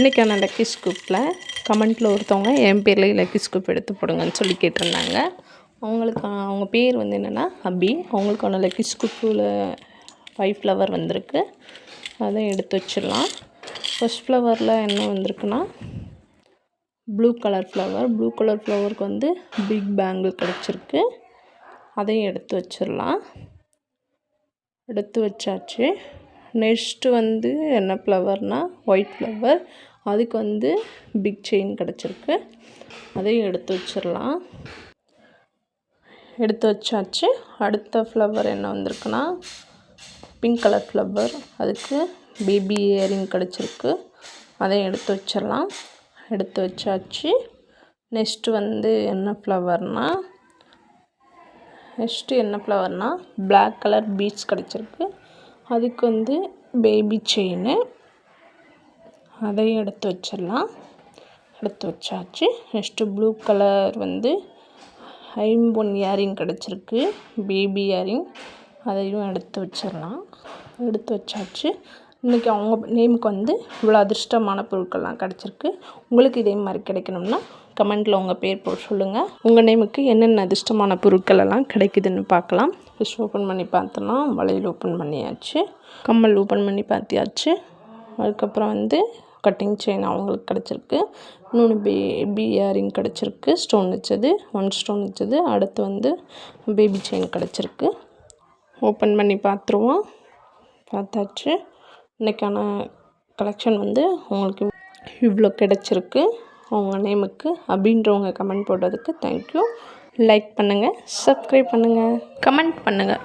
இன்றைக்கான லக்கி ஸ்கூப்பில் கமெண்ட்டில் ஒருத்தவங்க என் பேரில் லக்கி ஸ்கூப் எடுத்து போடுங்கன்னு சொல்லி கேட்டிருந்தாங்க. அவங்க பேர் வந்து என்னென்னா அபி. அவங்களுக்கான லக்கி ஸ்கூப்பில் 5 ஃப்ளவர் வந்திருக்கு. அதை எடுத்து வச்சிடலாம். ஃபர்ஸ்ட் ஃப்ளவரில் என்ன வந்திருக்குன்னா ப்ளூ கலர் ஃப்ளவருக்கு வந்து பிக் பேங்கிள் கிடச்சிருக்கு. அதையும் எடுத்து வச்சிடலாம். எடுத்து வச்சாச்சு. நெக்ஸ்ட்டு வந்து என்ன ஃப்ளவர்னால் ஒயிட் ஃப்ளவர். அதுக்கு வந்து பிக் செயின் கிடச்சிருக்கு. அதையும் எடுத்து வச்சிடலாம். எடுத்து வச்சாச்சு. அடுத்த ஃப்ளவர் என்ன வந்திருக்குன்னா பிங்க் கலர் ஃப்ளவர். அதுக்கு பேபி இயரிங் கிடச்சிருக்கு. அதையும் எடுத்து வச்சிடலாம். எடுத்து வச்சாச்சு. நெக்ஸ்ட்டு வந்து என்ன ஃப்ளவர்னால் பிளாக் கலர் பீட்ஸ் கிடச்சிருக்கு. அதுக்கு வந்து பேபி செயினு. அதையும் எடுத்து வச்சிடலாம். எடுத்து வச்சாச்சு. நெக்ஸ்ட்டு ப்ளூ கலர் வந்து ஐம்பொன் இயரிங் கிடச்சிருக்கு. Baby earring. அதையும் எடுத்து வச்சிடலாம். எடுத்து வச்சாச்சு. இன்றைக்கி அவங்க நேமுக்கு வந்து இவ்வளோ அதிர்ஷ்டமான பொருட்கள்லாம் கிடச்சிருக்கு. உங்களுக்கு இதே மாதிரி கிடைக்கணும்னா கமெண்ட்டில் உங்கள் பேர் போட்டு சொல்லுங்கள். உங்கள் நேமுக்கு என்னென்ன அதிர்ஷ்டமான பொருட்கள் எல்லாம் கிடைக்குதுன்னு பார்க்கலாம். ஃபிஷ் ஓப்பன் பண்ணி பார்த்தோன்னா வளையல் ஓப்பன் பண்ணியாச்சு. கம்மல் ஓப்பன் பண்ணி பார்த்தியாச்சு. அதுக்கப்புறம் வந்து கட்டிங் செயின் அவங்களுக்கு கிடச்சிருக்கு. இன்னொன்று பேபி இயரிங் கிடச்சிருக்கு. ஸ்டோன் வச்சது 1 ஸ்டோன் வச்சது. அடுத்து வந்து பேபி செயின் கிடச்சிருக்கு. ஓப்பன் பண்ணி பார்த்துருவோம். பார்த்தாச்சு. இன்றைக்கான கலெக்ஷன் வந்து உங்களுக்கு இவ்வளோ கிடச்சிருக்கு. அவங்க நேமுக்கு அப்படின்றவங்க கமெண்ட் போட்டதுக்கு தேங்க்யூ. லைக் பண்ணுங்கள், சப்ஸ்கிரைப் பண்ணுங்கள், கமெண்ட் பண்ணுங்கள்.